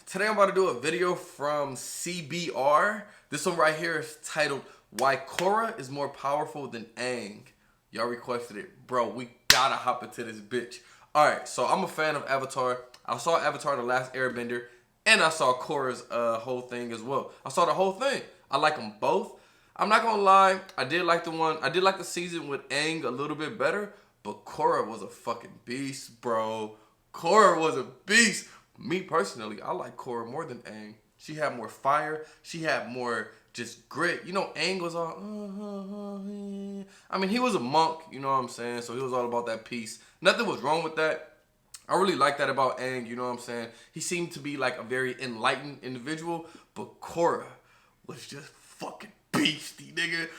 Today I'm about to do a video from CBR. This one right here is titled Why Korra is More Powerful Than Aang. Y'all requested it. Bro, we gotta hop into this bitch. Alright, so I'm a fan of Avatar. I saw Avatar The Last Airbender, and I saw Korra's whole thing as well. I saw the whole thing. I like them both. I'm not gonna lie, I did like the season with Aang a little bit better, but Korra was a fucking beast, bro. Korra was a beast. Me personally, I like Korra more than Aang. She had more fire. She had more just grit. You know, Aang was all, I mean, he was a monk, you know what I'm saying? So he was all about that peace. Nothing was wrong with that. I really like that about Aang, you know what I'm saying? He seemed to be like a very enlightened individual, but Korra was just fucking beastie, nigga.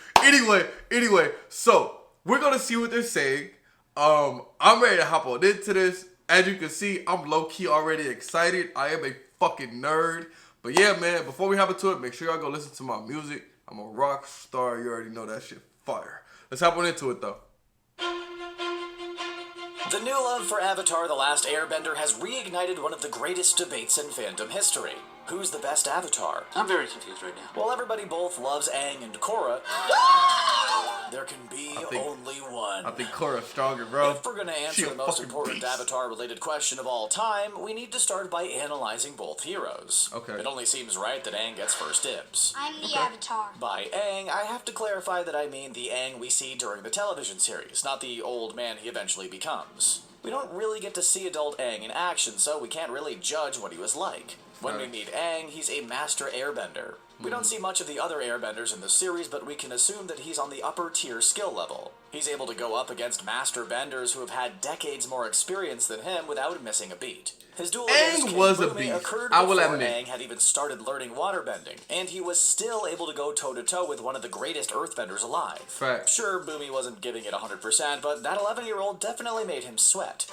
Anyway, so we're gonna see what they're saying. I'm ready to hop on into this. As you can see, I'm low-key already excited. I am a fucking nerd. But yeah, man, before we hop into it, make sure y'all go listen to my music. I'm a rock star. You already know that shit fire. Let's hop on into it, though. The new love for Avatar The Last Airbender has reignited one of the greatest debates in fandom history. Who's the best Avatar? I'm very confused right now. While everybody both loves Aang and Korra, there can be only one. I think Korra's stronger, bro. If we're gonna answer the most important Avatar-related question of all time, we need to start by analyzing both heroes. Okay. It only seems right that Aang gets first dibs. I'm the Avatar. By Aang, I have to clarify that I mean the Aang we see during the television series, not the old man he eventually becomes. We don't really get to see adult Aang in action, so we can't really judge what he was like. When we meet Aang, he's a master airbender. We don't see much of the other airbenders in the series, but we can assume that he's on the upper tier skill level. He's able to go up against master benders who have had decades more experience than him without missing a beat. His duel against King Bumi occurred before Aang had even started learning waterbending, and he was still able to go toe-to-toe with one of the greatest earthbenders alive. Fact. Sure, Bumi wasn't giving it 100%, but that 11-year-old definitely made him sweat.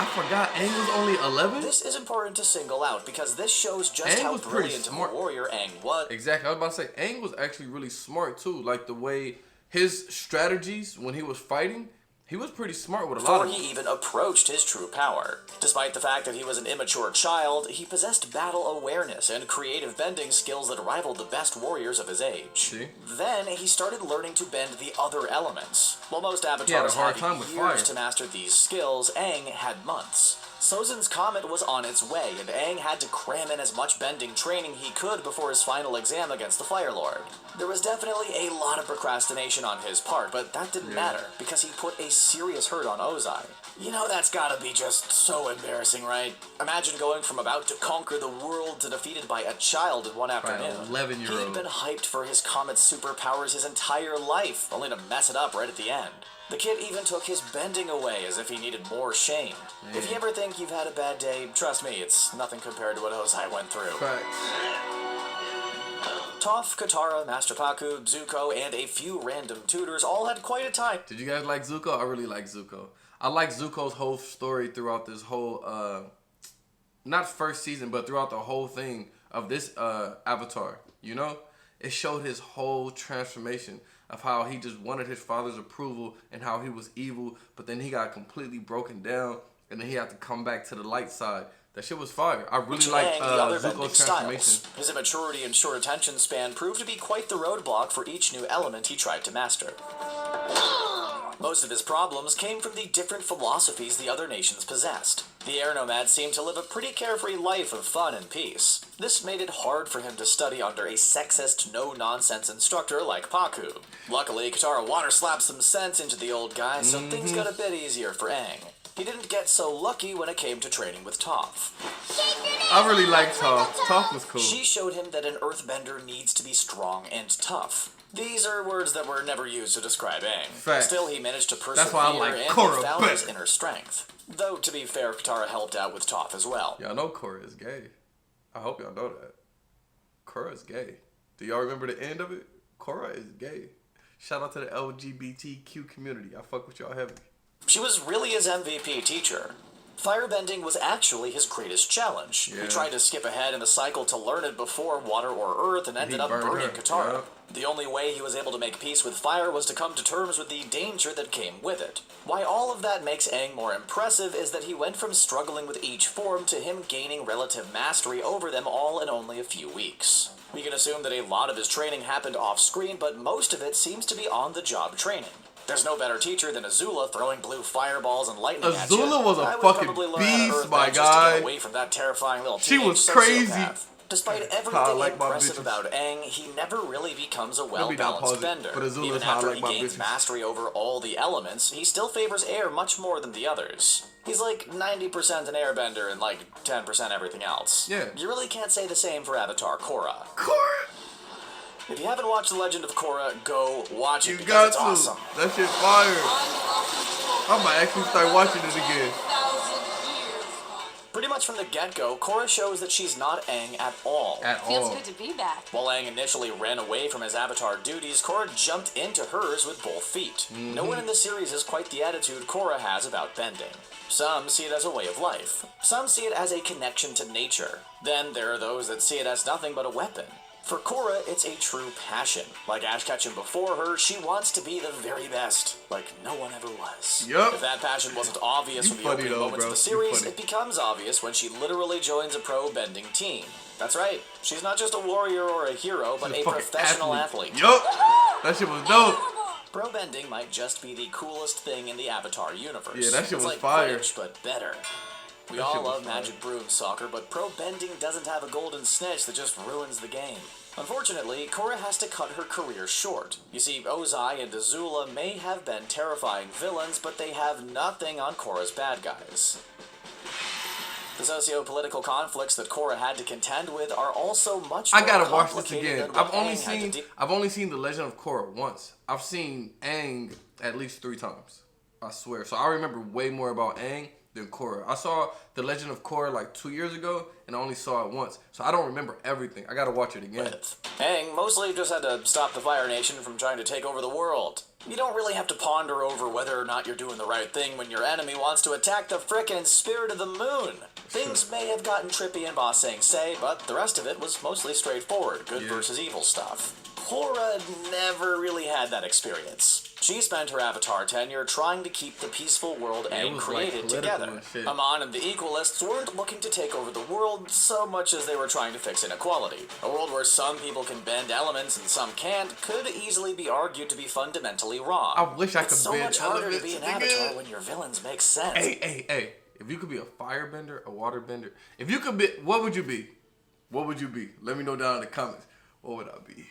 I forgot Aang was only 11? This is important to single out because this shows just how brilliant of a warrior Aang was. Exactly. I was about to say, Aang was actually really smart too. Like the way his strategies when he was fighting, he was pretty smart with a lot of them. Before he even approached his true power. Despite the fact that he was an immature child, he possessed battle awareness and creative bending skills that rivaled the best warriors of his age. See? Then he started learning to bend the other elements. While most avatars had years to master these skills, Aang had months. Sozin's comet was on its way, and Aang had to cram in as much bending training he could before his final exam against the Fire Lord. There was definitely a lot of procrastination on his part, but that didn't matter, because he put a serious hurt on Ozai. You know that's gotta be just so embarrassing, right? Imagine going from about to conquer the world to defeated by a child in one afternoon. 11-year-old. He'd been hyped for his comet's superpowers his entire life, only to mess it up right at the end. The kid even took his bending away as if he needed more shame. Yeah. If you ever think you've had a bad day, trust me, it's nothing compared to what Ozai went through. Facts. Toph, Katara, Master Pakku, Zuko, and a few random tutors all had quite a time. Did you guys like Zuko? I really like Zuko. I like Zuko's whole story throughout this whole, not first season, but throughout the whole thing of this Avatar, you know? It showed his whole transformation of how he just wanted his father's approval and how he was evil, but then he got completely broken down and then he had to come back to the light side. That shit was fire. I really like Zuko's transformation. His immaturity and short attention span proved to be quite the roadblock for each new element he tried to master. Most of his problems came from the different philosophies the other nations possessed. The air nomads seemed to live a pretty carefree life of fun and peace. This made it hard for him to study under a sexist, no-nonsense instructor like Pakku. Luckily, Katara water-slapped some sense into the old guy, so things got a bit easier for Aang. He didn't get so lucky when it came to training with Toph. I really liked Toph. Toph was cool. She showed him that an earthbender needs to be strong and tough. These are words that were never used to describe Aang. Facts. Still, he managed to persevere That's why I like and Korra found better. his inner strength. Though, to be fair, Katara helped out with Toph as well. Y'all know Korra is gay. I hope y'all know that. Korra is gay. Do y'all remember the end of it? Korra is gay. Shout out to the LGBTQ community. I fuck with y'all heavy. She was really his MVP teacher. Firebending was actually his greatest challenge. Yeah. He tried to skip ahead in the cycle to learn it before water or earth and ended up burning Katara. Yep. The only way he was able to make peace with fire was to come to terms with the danger that came with it. Why all of that makes Aang more impressive is that he went from struggling with each form to him gaining relative mastery over them all in only a few weeks. We can assume that a lot of his training happened off-screen, but most of it seems to be on-the-job training. There's no better teacher than Azula throwing blue fireballs and lightning at you. Azula was a I would fucking probably learn how to beast, earthbend my just to guy. get away from that terrifying little She teenage was crazy. sociopath. Despite everything impressive about Aang, he never really becomes a well-balanced bender. Even after he gains mastery over all the elements, he still favors air much more than the others. He's like 90% an airbender and like 10% everything else. Yeah. You really can't say the same for Avatar Korra. Korra! If you haven't watched The Legend of Korra, go watch it You because got it's to. awesome. That shit fire. I might actually start watching it again. Pretty much from the get-go, Korra shows that she's not Aang at all. Feels good to be back. While Aang initially ran away from his Avatar duties, Korra jumped into hers with both feet. No one in the series has quite the attitude Korra has about bending. Some see it as a way of life. Some see it as a connection to nature. Then there are those that see it as nothing but a weapon. For Korra, it's a true passion. Like Ash Ketchum before her, she wants to be the very best, like no one ever was. Yup. If that passion wasn't obvious from the opening moments of the series, it becomes obvious when she literally joins a pro-bending team. That's right, she's not just a warrior or a hero, but a professional athlete. Yup. That shit was dope. Pro bending might just be the coolest thing in the Avatar universe. Yeah, that shit was like fire. Quidditch, but better. We all love Magic Broom Soccer, but pro bending doesn't have a golden snitch that just ruins the game. Unfortunately, Korra has to cut her career short. You see, Ozai and Azula may have been terrifying villains, but they have nothing on Korra's bad guys. The socio-political conflicts that Korra had to contend with are also much more I gotta watch this complicated again. than what I've only seen The Legend of Korra once. I've seen Aang at least 3 times. I swear. So I remember way more about Aang than Korra. I saw The Legend of Korra like 2 years ago, and I only saw it once. So I don't remember everything. I gotta watch it again. Aang mostly just had to stop the Fire Nation from trying to take over the world. You don't really have to ponder over whether or not you're doing the right thing when your enemy wants to attack the frickin' spirit of the moon. Things may have gotten trippy in Ba Sing Se, but the rest of it was mostly straightforward, good versus evil stuff. Korra never really had that experience. She spent her Avatar tenure trying to keep the peaceful world Aang created together. Amon and the Equalists weren't looking to take over the world so much as they were trying to fix inequality. A world where some people can bend elements and some can't could easily be argued to be fundamentally wrong. I wish I could it's so bend much harder to elements, be an nigga. Avatar when your villains make sense. Hey. If you could be a firebender, a waterbender, if you could be, what would you be? What would you be? Let me know down in the comments. What would I be?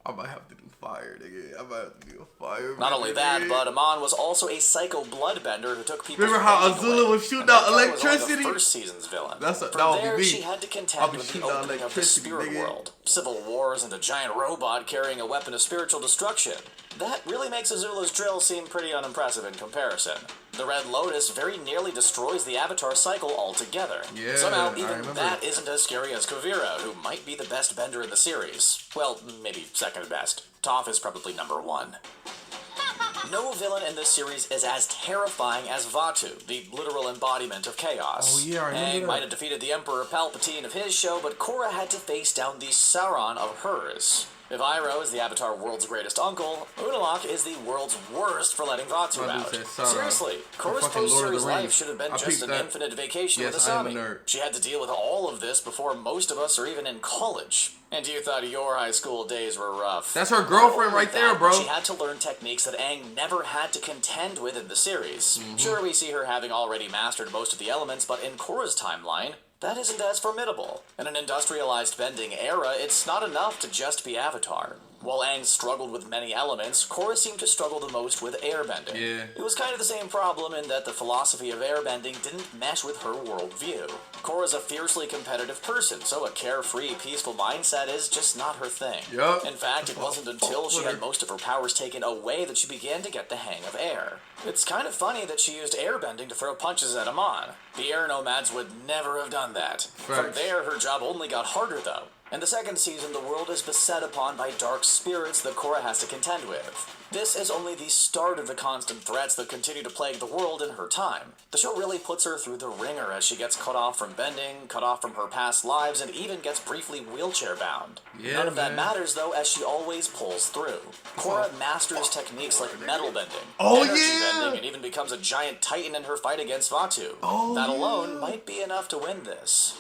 I might have to do fire, nigga. I might have to be a fire. Not only that, but Amon was also a psycho bloodbender who took people. Remember how Azula was shooting out electricity? Was the first season's villain. That would there, be me. She had to contend with the opening of the spirit world, civil wars, and a giant robot carrying a weapon of spiritual destruction. That really makes Azula's drill seem pretty unimpressive in comparison. The Red Lotus very nearly destroys the Avatar cycle altogether. Yeah, somehow, even that isn't as scary as Kuvira, who might be the best bender in the series. Well, maybe second best. Toph is probably number 1. No villain in this series is as terrifying as Vaatu, the literal embodiment of chaos. Oh yeah, I remember Aang that. might have defeated the Emperor Palpatine of his show, but Korra had to face down the Sauron of hers. If Iroh is the Avatar world's greatest uncle, Unalaq is the world's worst for letting Vaatu out. Seriously, Korra's post-series life should have been just an infinite vacation with Asami. She had to deal with all of this before most of us are even in college. And you thought your high school days were rough. That's her girlfriend right there, bro. She had to learn techniques that Aang never had to contend with in the series. Sure, we see her having already mastered most of the elements, but in Korra's timeline, that isn't as formidable. In an industrialized bending era, it's not enough to just be Avatar. While Aang struggled with many elements, Korra seemed to struggle the most with airbending. Yeah. It was kind of the same problem in that the philosophy of airbending didn't mesh with her worldview. Korra's a fiercely competitive person, so a carefree, peaceful mindset is just not her thing. Yup. In fact, it wasn't until she had most of her powers taken away that she began to get the hang of air. It's kind of funny that she used airbending to throw punches at Amon. The air nomads would never have done that. From there, her job only got harder, though. In the second season, the world is beset upon by dark spirits that Korra has to contend with. This is only the start of the constant threats that continue to plague the world in her time. The show really puts her through the ringer as she gets cut off from bending, cut off from her past lives, and even gets briefly wheelchair-bound. Yeah, None of that matters, though, as she always pulls through. Korra masters techniques like metal bending, energy bending, and even becomes a giant titan in her fight against Vaatu. That alone might be enough to win this.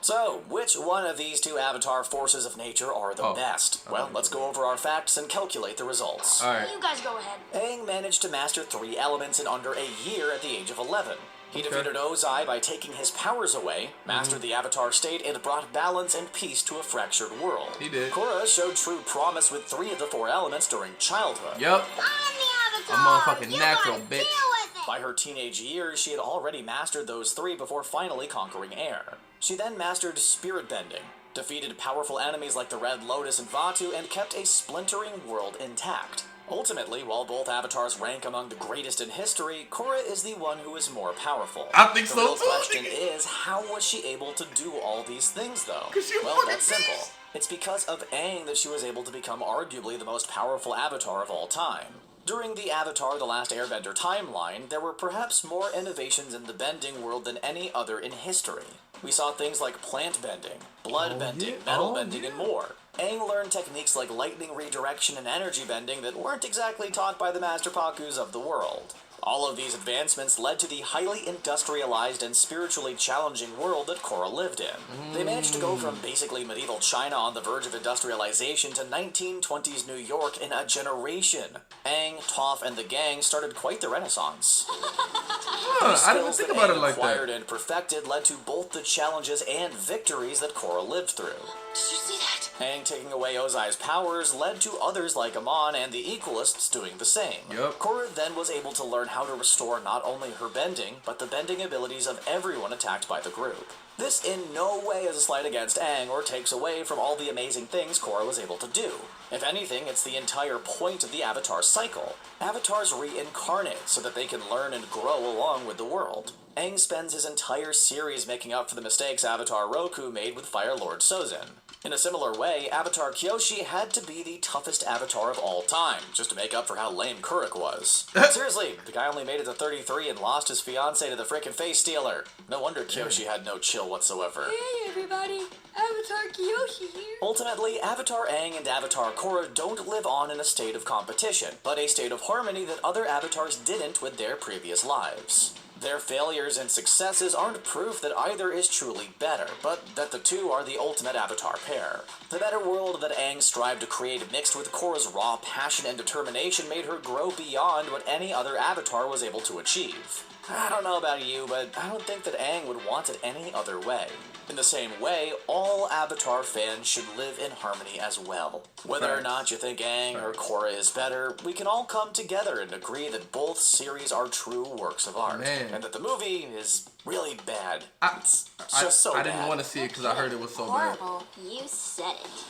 So, which one of these two avatar forces of nature are the best? Well, let's go over our facts and calculate the results. Alright. You guys go ahead. Aang managed to master 3 elements in under a year at the age of 11. He defeated Ozai by taking his powers away, mastered the avatar state, and brought balance and peace to a fractured world. He did. Korra showed true promise with 3 of the 4 elements during childhood. Yep. I'm the avatar. A motherfucking natural, bitch. Deal with it. By her teenage years, she had already mastered those 3 before finally conquering air. She then mastered spirit bending, defeated powerful enemies like the Red Lotus and Vaatu, and kept a splintering world intact. Ultimately, while both avatars rank among the greatest in history, Korra is the one who is more powerful. I think so, The real too. question is, how was she able to do all these things, though? Well, that's simple. It's because of Aang that she was able to become arguably the most powerful avatar of all time. During the Avatar The Last Airbender timeline, there were perhaps more innovations in the bending world than any other in history. We saw things like plant bending, blood bending, metal bending, and more. Aang learned techniques like lightning redirection and energy bending that weren't exactly taught by the Master Pakus of the world. All of these advancements led to the highly industrialized and spiritually challenging world that Korra lived in. They managed to go from basically medieval China on the verge of industrialization to 1920s New York in a generation. Aang, Toph, and the gang started quite the renaissance. I didn't even think about it like that. Acquired and perfected led to both the challenges and victories that Korra lived through. Did you see that? Aang taking away Ozai's powers led to others like Amon and the Equalists doing the same. Yep. Korra then was able to learn how to restore not only her bending, but the bending abilities of everyone attacked by the group. This in no way is a slight against Aang or takes away from all the amazing things Korra was able to do. If anything, it's the entire point of the Avatar cycle. Avatars reincarnate so that they can learn and grow along with the world. Aang spends his entire series making up for the mistakes Avatar Roku made with Fire Lord Sozin. In a similar way, Avatar Kyoshi had to be the toughest avatar of all time, just to make up for how lame Kuruk was. Seriously, the guy only made it to 33 and lost his fiancée to the frickin' face stealer. No wonder Kyoshi had no chill whatsoever. Hey everybody, Avatar Kyoshi here. Ultimately, Avatar Aang and Avatar Korra don't live on in a state of competition, but a state of harmony that other avatars didn't with their previous lives. Their failures and successes aren't proof that either is truly better, but that the two are the ultimate avatar pair. The better world that Aang strived to create mixed with Korra's raw passion and determination made her grow beyond what any other avatar was able to achieve. I don't know about you, but I don't think that Aang would want it any other way. In the same way, all Avatar fans should live in harmony as well. Whether or not you think Aang or Korra is better, we can all come together and agree that both series are true works of art. And that the movie is really bad. It's just so bad. I didn't want to see it because I heard it was so bad. Horrible. You said it.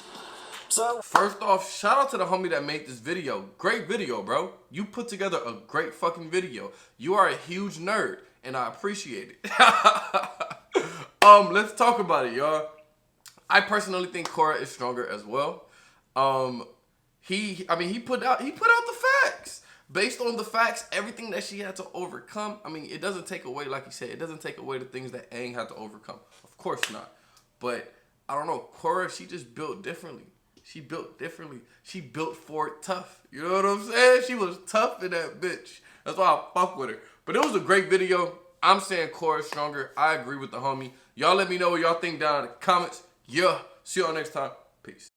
So, First off, shout out to the homie that made this video. Great video, bro. You put together a great fucking video. You are a huge nerd, and I appreciate it. Let's talk about it, y'all. I personally think Korra is stronger as well. He put out the facts. Based on the facts, everything that she had to overcome, I mean, it doesn't take away, like you said, it doesn't take away the things that Aang had to overcome. Of course not. But, I don't know, Korra, she just built differently. She built differently. She built for it tough. You know what I'm saying? She was tough in that bitch. That's why I fuck with her. But it was a great video. I'm saying Korra's stronger. I agree with the homie. Y'all let me know what y'all think down in the comments. Yeah. See y'all next time. Peace.